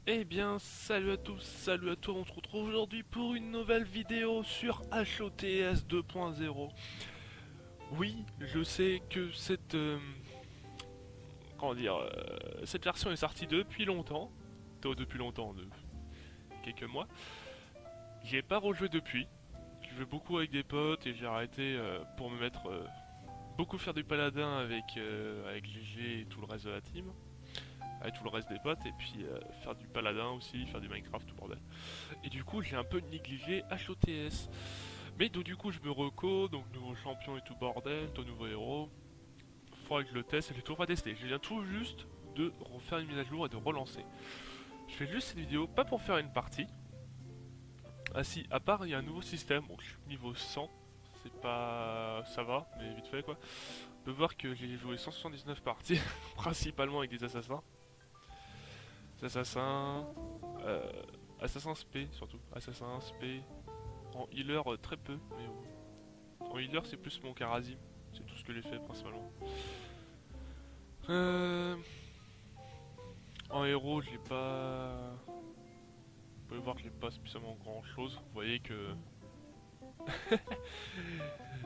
Eh bien, salut à tous, salut à toi, on se retrouve aujourd'hui pour une nouvelle vidéo sur HOTS 2.0. Oui, je sais que cette version est sortie depuis longtemps, depuis longtemps, de quelques mois. J'y ai pas rejoué depuis, je joue beaucoup avec des potes et j'ai arrêté pour me mettre beaucoup faire du paladin avec GG et tout le reste de la team, avec tout le reste des potes, et puis faire du paladin aussi, faire du Minecraft, tout bordel. Et du coup, j'ai un peu négligé HOTS. Mais donc, du coup, je me reco, donc nouveau champion et tout bordel, ton nouveau héros. Faudra que je le teste, et j'ai toujours pas testé. Je viens tout juste de refaire une mise à jour et de relancer. Je fais juste cette vidéo, pas pour faire une partie. Ah si, à part, il y a un nouveau système, donc je suis niveau 100. C'est pas... ça va, mais vite fait quoi. On peut voir que j'ai joué 179 parties, principalement avec des assassins. Des assassins... Euh, Assassin SP surtout. Assassin SP. En healer, très peu, mais en healer, c'est plus mon Karazim. C'est tout ce que j'ai fait principalement. Euh, En héros, je l'ai pas. Vous pouvez voir que j'ai pas spécialement grand chose. Vous voyez que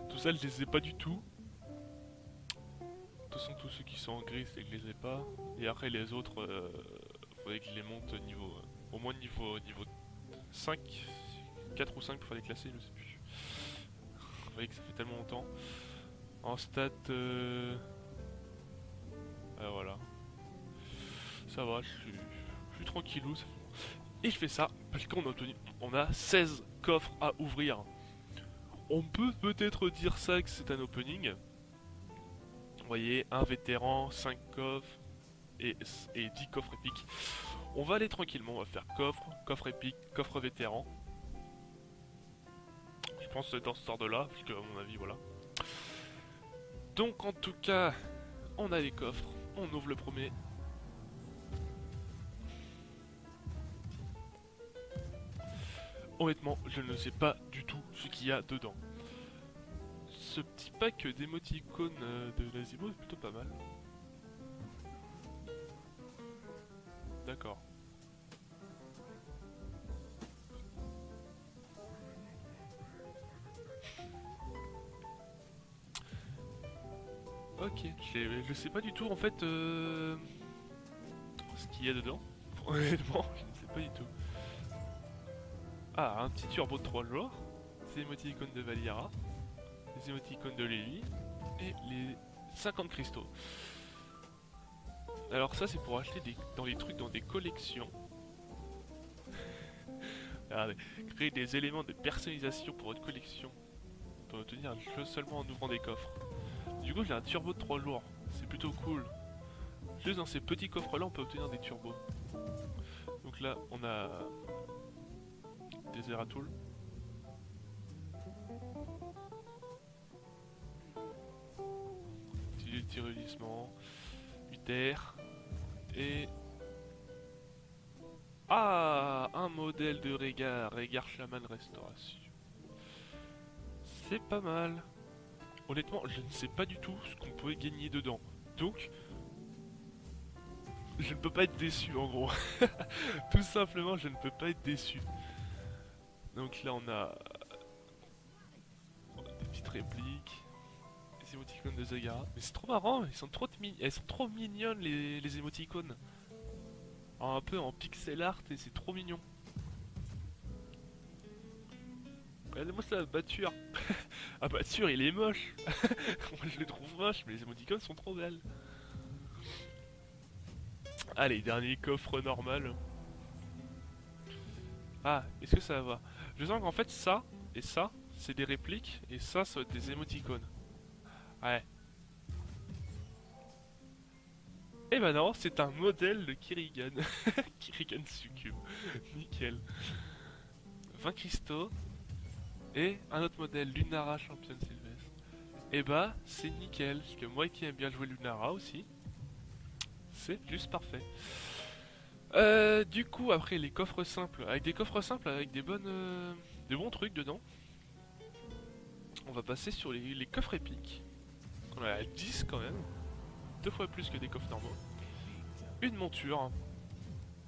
tout ça, je les ai pas du tout. De toute façon, tous ceux qui sont en gris, c'est que je les ai pas. Et après, les autres, faudrait que je les monte au moins niveau 5, 4 ou 5 pour les classer, je sais plus. Vous voyez que ça fait tellement longtemps. En stats, voilà. Ça va, je suis tranquillou. Et je fais ça parce on a 16 coffres à ouvrir. On peut peut-être dire ça que c'est un opening. Vous voyez, un vétéran, 5 coffres et 10 coffres épiques. On va aller tranquillement, on va faire coffre épique, coffre vétéran. Je pense que c'est dans ce ordre-là, parce que à mon avis, voilà. Donc en tout cas, on a les coffres, on ouvre le premier. Honnêtement, je ne sais pas du tout ce qu'il y a dedans. Ce petit pack d'émoticônes de Lazimo est plutôt pas mal. D'accord. Ok, je sais pas du tout en fait ce qu'il y a dedans. Honnêtement, je ne sais pas du tout. Ah, un petit turbo de 3 joueurs, les émoticônes de Valiera, les émoticônes de Lily et les 50 cristaux. Alors ça c'est pour acheter dans les trucs dans des collections. Regardez, créer des éléments de personnalisation pour votre collection. On peut obtenir un jeu seulement en ouvrant des coffres. Du coup j'ai un turbo de 3 jours, c'est plutôt cool. Juste dans ces petits coffres là on peut obtenir des turbos. Donc là on a des Zeratul. Du tyrolissement, Uther et... Ah, un modèle de Régard Shaman Restauration. C'est pas mal. Honnêtement, je ne sais pas du tout ce qu'on pouvait gagner dedans. Donc, je ne peux pas être déçu en gros. Tout simplement, je ne peux pas être déçu. Donc là, on a des petites répliques, les émoticônes de Zagara. Mais c'est trop marrant, elles sont trop mignonnes les émoticônes. Un peu en pixel art et c'est trop mignon. Regardez-moi ça, Bature. Ah Bature, il est moche. Moi je le trouve moche, mais les émoticônes sont trop belles. Allez, dernier coffre normal. Ah, est-ce que ça va? Je sens qu'en fait ça et ça, c'est des répliques et ça va être des émoticônes. Ouais. Et bah non, c'est un modèle de Kirigan. Kirigan Succube. Nickel. 20 cristaux et un autre modèle, Lunara Championne Sylvestre. Et bah, c'est nickel, parce que moi qui aime bien jouer Lunara aussi, c'est juste parfait. Du coup, après les coffres simples, avec des coffres simples avec des bons trucs dedans, on va passer sur les coffres épiques. On a 10 quand même, deux fois plus que des coffres normaux. Une monture,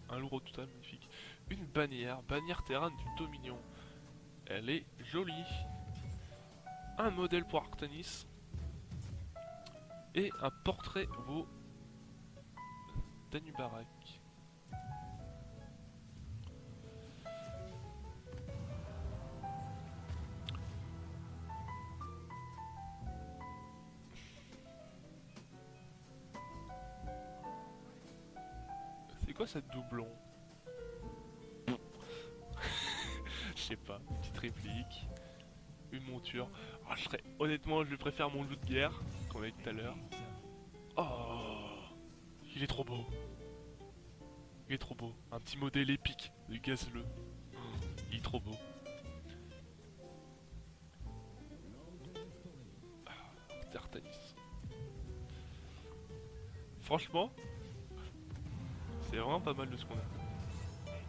Un lourd total magnifique. Une bannière, bannière terrain du Dominion. Elle est jolie. Un modèle pour Arctanis. Et un portrait vaut Danubarak. C'est quoi cette doublon? Je sais pas, une petite réplique, une monture. Oh, honnêtement, je préfère mon loup de guerre qu'on a eu tout à l'heure. Oh, il est trop beau. Il est trop beau. Un petit modèle épique de Gazleux. Il est trop beau. Artanis. Franchement, c'est vraiment pas mal de ce qu'on a.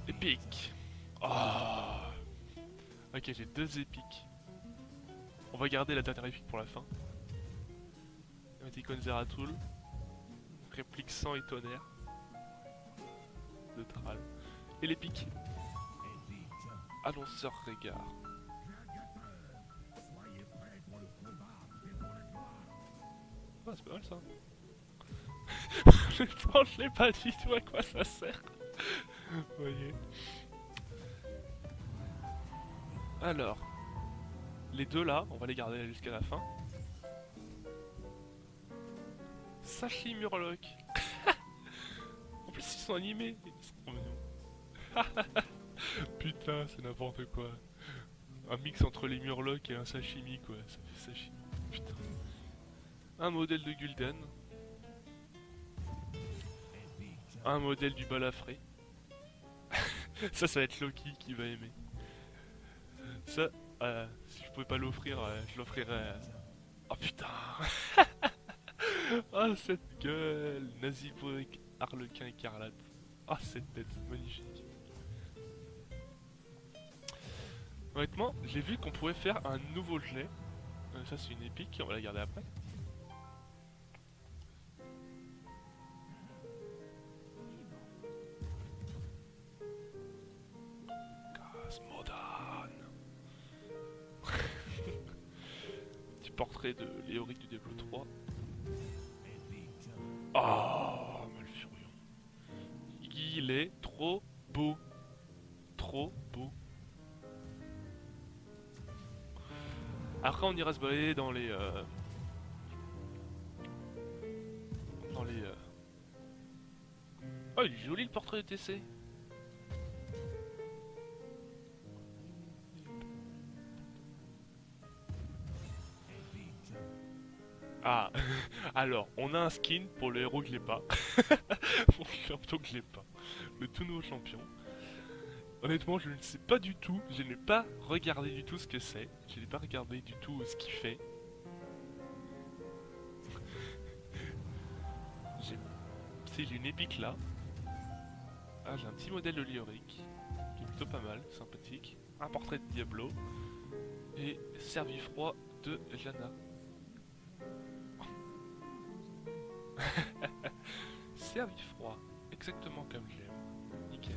Épique. Oh. Ok, j'ai deux épiques. On va garder la dernière épique pour la fin. Emoticon Zeratul. Réplique sang et tonnerre. De Thrall. Et l'épique. Annonceur Régard. Ah, c'est pas mal ça. Je l'ai pas dit tout à quoi ça sert. Vous voyez. Alors, les deux là, on va les garder jusqu'à la fin. Sashi Murloc. En plus ils sont animés. Ils sont trop mignons. Putain, c'est n'importe quoi. Un mix entre les Murlocs et un sashimi quoi. Ça fait sashimi. Putain. Un modèle de Gul'dan. Un modèle du balafré. Ça va être Loki qui va aimer. Ça, si je pouvais pas l'offrir, je l'offrirais. Oh putain. Oh cette gueule. Naziborik, Harlequin écarlate. Ah cette tête, magnifique. Honnêtement, j'ai vu qu'on pouvait faire un nouveau gelé. Ça c'est une épique, on va la garder après. Petit portrait de Léoric du Diablo 3. Oh, Malfurion. Il est trop beau. Trop beau. Après on ira se balader dans les... Oh il est joli le portrait de TC. Ah, alors, on a un skin pour le héros que j'ai pas. Pour le champion que j'ai pas. Le tout nouveau champion. Honnêtement, je ne sais pas du tout, je n'ai pas regardé du tout ce que c'est. Je n'ai pas regardé du tout ce qu'il fait. J'ai une épique là. Ah, j'ai un petit modèle de Léoric, qui est plutôt pas mal, sympathique. Un portrait de Diablo. Et Servifroid de Jana. Servifroid, exactement comme j'aime. Nickel.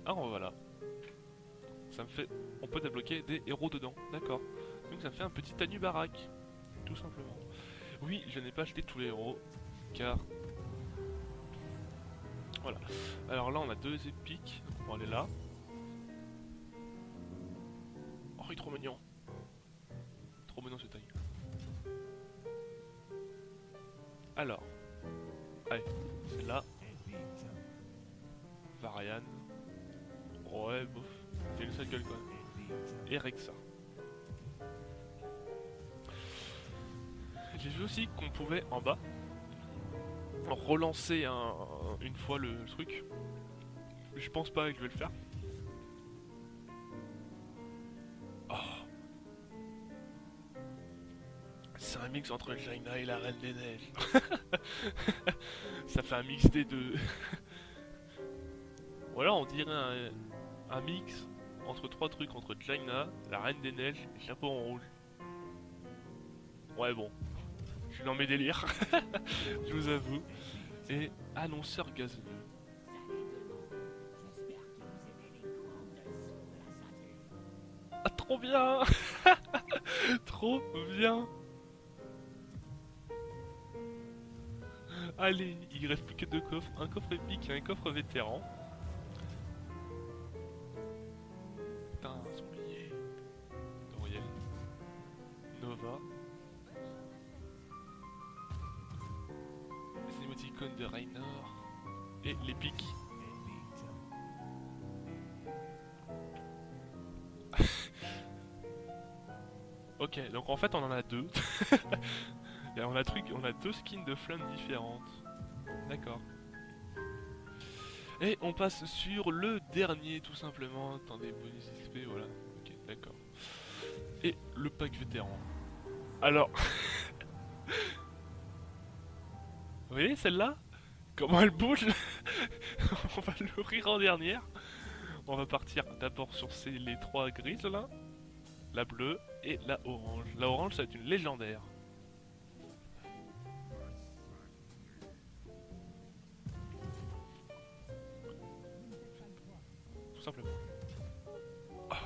Ah voilà. Ça me fait... On peut débloquer des héros dedans, d'accord. Donc ça me fait un petit Danubarak. Tout simplement. Oui, je n'ai pas acheté tous les héros, car... Voilà. Alors là on a deux épiques, donc on va aller là. Oh il est trop mignon. Trop mignon ce taille. Alors, allez, c'est là. Varian. Ouais, bof. C'est une seule gueule quoi. Et Rexa. J'ai vu aussi qu'on pouvait en bas relancer une fois le truc. Je pense pas que je vais le faire. Oh. C'est un mix entre Jaina et la Reine des Neiges. Ça fait un mix des deux. Voilà, on dirait un mix entre trois trucs, entre Jaina, la Reine des Neiges et Chapeau en rouge. Ouais bon, je suis dans mes délires, je vous avoue. Et Annonceur gazeux. Ah, trop bien. Trop bien. Allez, il reste plus que deux coffres. Un coffre épique et un coffre vétéran. Putain, oublié. Doriel. Nova. Les émoticônes de Raynor. Et l'épique. Ok, donc en fait on en a deux. Et on a deux skins de flammes différentes. D'accord. Et on passe sur le dernier tout simplement. Attendez, bonus XP, voilà. Ok, d'accord. Et le pack vétéran. Alors, vous voyez celle-là? Comment elle bouge? On va l'ouvrir en dernière. On va partir d'abord sur les trois grises là. La bleue et la orange. La orange, ça va être une légendaire. Tout simplement. Ah.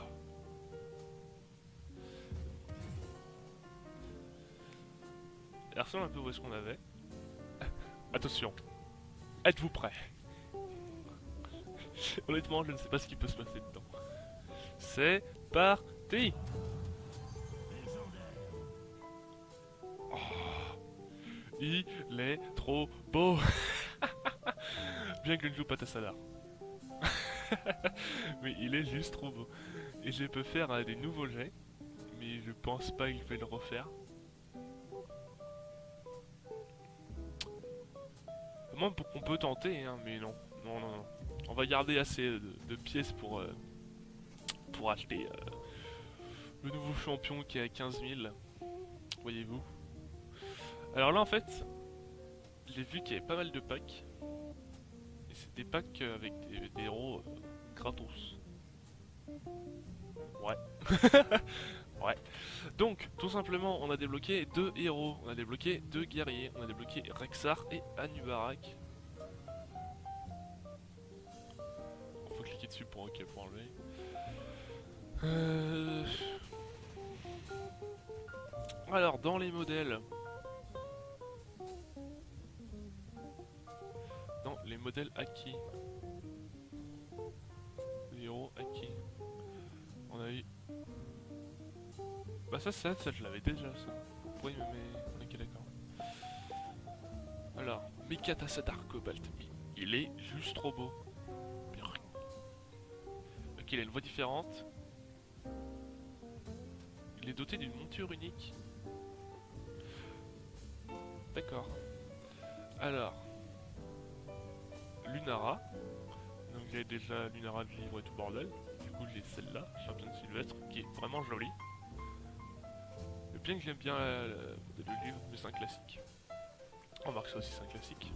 Elle ressemble un peu où est-ce qu'on avait. Attention. Êtes-vous prêts? Honnêtement, je ne sais pas ce qui peut se passer dedans. C'est parti! Oh, il est trop beau! Bien que je ne joue pas Tassadar. Mais il est juste trop beau. Et je peux faire des nouveaux jets. Mais je pense pas que je vais le refaire. Moi, on peut tenter, hein, mais non. Non, non, non. On va garder assez de pièces pour acheter le nouveau champion qui est à 15 000. Voyez-vous. Alors là, en fait, j'ai vu qu'il y avait pas mal de packs. Et c'est des packs avec des héros gratos. Ouais. Ouais. Donc, tout simplement, on a débloqué deux héros. On a débloqué deux guerriers. On a débloqué Rexar et Anubarak. Faut cliquer dessus pour OK pour enlever. Alors, dans les modèles... Dans les modèles acquis. Les héros acquis. On a eu... Bah ça je l'avais déjà, ça. Oui, mais... Ok, d'accord. Alors, Mikata Sadar Cobalt. Il est juste trop beau. Ok, il a une voix différente. Il est doté d'une monture unique. D'accord. Alors, Lunara. Donc j'ai déjà Lunara de livre et tout bordel. Du coup j'ai celle-là, championne sylvestre, qui est vraiment jolie. Mais bien que j'aime bien le livre, mais c'est un classique. On remarque ça aussi, c'est un classique.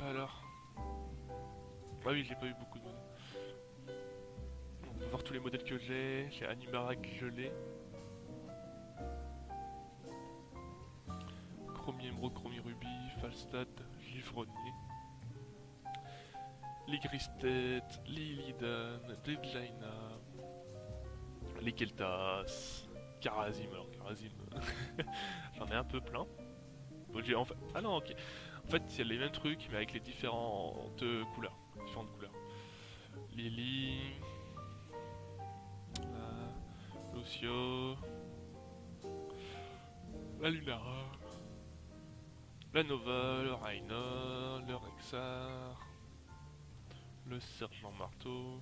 Alors. Ah oui, j'ai pas eu beaucoup de modèles. On va voir tous les modèles que j'ai. J'ai Animarak gelé. Chromie émeraude, Chromie rubis, Falstad, Givronnier. Les Gristet, les Illidan, les Dlaina, les Keltas, Karazim. Alors Karazim, j'en ai un peu plein. Bon, en fait... Ah non, ok. En fait, il y a les mêmes trucs, mais avec les différentes couleurs. Lily, Lucio, la Lunara, la Nova, le Raynor, le Rexar, le Sergent Marteau.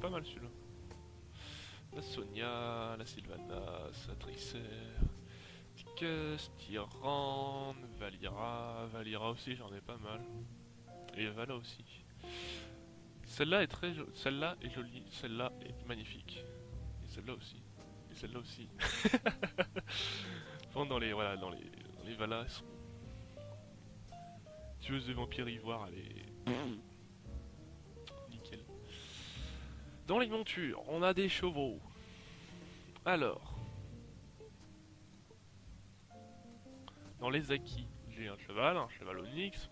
Pas mal celui-là. La Sonia, la Sylvanas, la Tricer, Ticus, Tyran, Valira. Valira aussi, j'en ai pas mal. Et Vala aussi. Celle-là est très jolie. Celle-là est jolie. Celle-là est magnifique. Et celle-là aussi. Et celle-là aussi. Enfin, dans les Valas, elles sont tueuses de vampires ivoires, elle est nickel. Dans les montures, on a des chevaux. Alors, dans les acquis, J'ai un cheval onyx,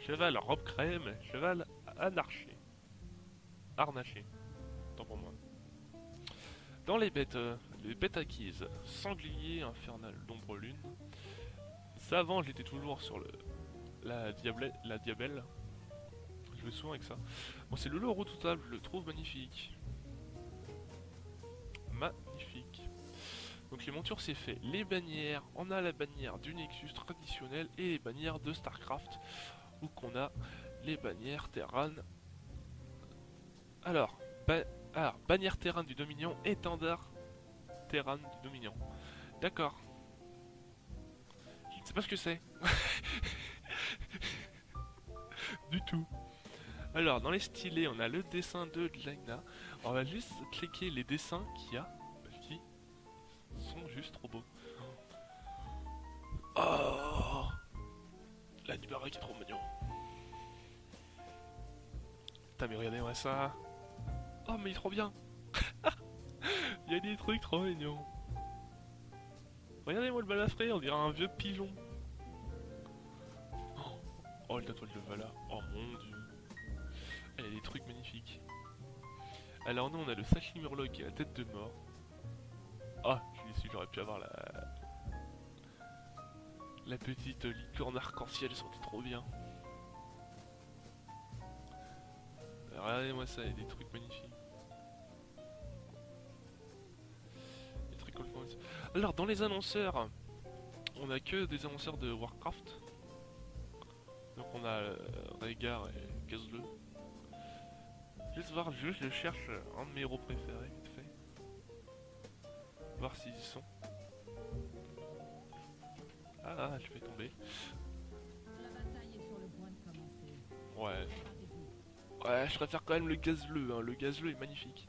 cheval robe crème, cheval anarché. Harnaché, tant pour moi. Dans les bêtes acquises, sanglier infernal d'ombre lune. Ça avant j'étais toujours sur la diabelle. Je vais souvent avec ça. Bon, c'est le lot redoutable, je le trouve magnifique. Magnifique. Donc les montures c'est fait. Les bannières, on a la bannière du Nexus traditionnel et les bannières de Starcraft. Où qu'on a les bannières Terran. Alors, bannière Terran du Dominion, étendard Terran du Dominion. D'accord. Je ne sais pas ce que c'est. Du tout. Alors, dans les stylés, on a le dessin de Jaina. On va juste cliquer les dessins qu'il y a. Qui sont juste trop beaux. Oh, la Nibara qui est trop mignon. Putain, mais regardez-moi ça. Oh, mais il est trop bien. Il y a des trucs trop mignons. Regardez-moi le balafré, on dirait un vieux pigeon. Oh, la toile de Vala. Oh mon dieu. Il y a des trucs magnifiques. Alors nous on a le Sachet Murloc qui a la tête de mort. Ah, je suis déçu, j'aurais pu avoir la petite licorne arc-en-ciel, elle sentait trop bien. Regardez-moi ça, il y a des trucs magnifiques. Des trucs complètement magnifiques. Alors dans les annonceurs, on a que des annonceurs de Warcraft. Donc on a Rhaegar et Gazle. Juste voir, je cherche un de mes héros préférés, vite fait. Voir s'ils y sont. Ah, je vais tomber. La bataille est sur le point de commencer. Ouais. Ouais, je préfère quand même le Gazle, hein. Le Gazle est magnifique.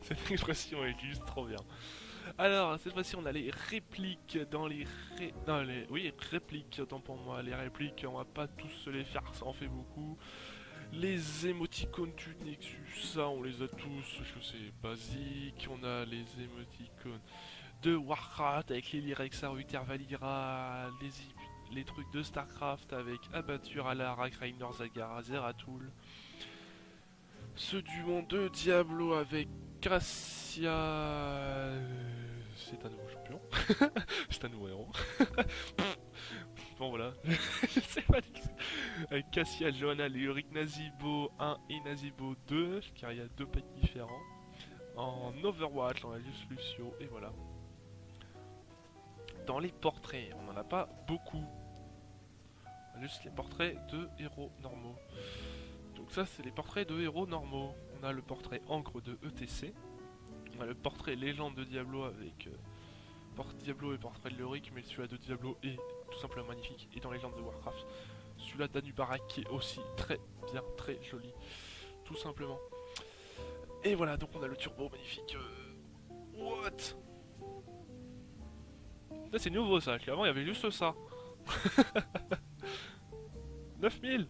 Cette expression est juste trop bien. Alors, cette fois-ci, on a les répliques oui, répliques, autant pour moi. Les répliques, on va pas tous se les faire, ça en fait beaucoup. Les émoticônes du Nexus, ça, on les a tous, je sais, basique. On a les émoticônes de Warcraft avec les Lyrex, Uther Valira, les trucs de Starcraft avec Abatture, Alarak, Raynor, Zagara, Zeratul. Ceux du monde de Diablo avec Cassia. C'est un nouveau champion. C'est un nouveau héros. Bon voilà. Je sais pas du tout. Avec Cassia, Johanna, Léoric, Nazibo 1 et Nazibo 2. Car il y a deux packs différents. En Overwatch, on a juste Lucio. Et voilà. Dans les portraits, on n'en a pas beaucoup. On a juste les portraits de héros normaux. Donc ça c'est les portraits de héros normaux. On a le portrait encre de ETC. On a le portrait légende de Diablo avec Diablo et portrait de Leoric, mais celui-là de Diablo est tout simplement magnifique. Et dans Légende de Warcraft, celui-là d'Anubarak qui est aussi très bien, très joli. Tout simplement. Et voilà, donc on a le turbo magnifique. What? Ça c'est nouveau ça, avant il y avait juste ça. 9000.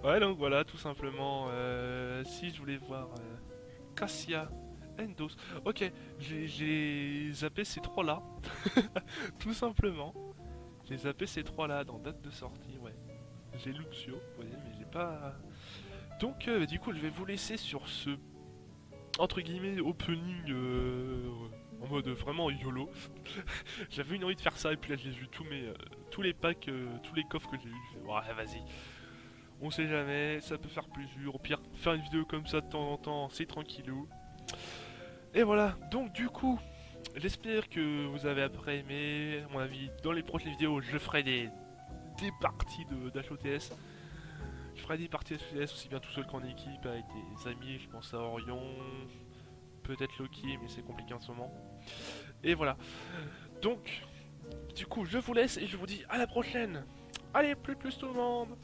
Ouais, donc voilà, tout simplement. Si je voulais voir Cassia, Endos. Ok, j'ai zappé ces trois là. Tout simplement. J'ai zappé ces trois là dans date de sortie, ouais. J'ai Luxio, vous voyez, mais j'ai pas. Donc, du coup, je vais vous laisser sur ce entre guillemets opening en mode vraiment YOLO. J'avais une envie de faire ça et puis là j'ai vu tous les packs, tous les coffres que j'ai eu. Je fais, ouais, vas-y. On sait jamais, ça peut faire plaisir. Au pire, faire une vidéo comme ça de temps en temps, c'est tranquillou. Et voilà, donc du coup, j'espère que vous avez après aimé. À mon avis, dans les prochaines vidéos, je ferai des parties d'HOTS. Je ferai des parties d'HOTS aussi bien tout seul qu'en équipe avec des amis. Je pense à Orion, peut-être Loki, mais c'est compliqué en ce moment. Et voilà. Donc, du coup, je vous laisse et je vous dis à la prochaine. Allez, plus tout le monde!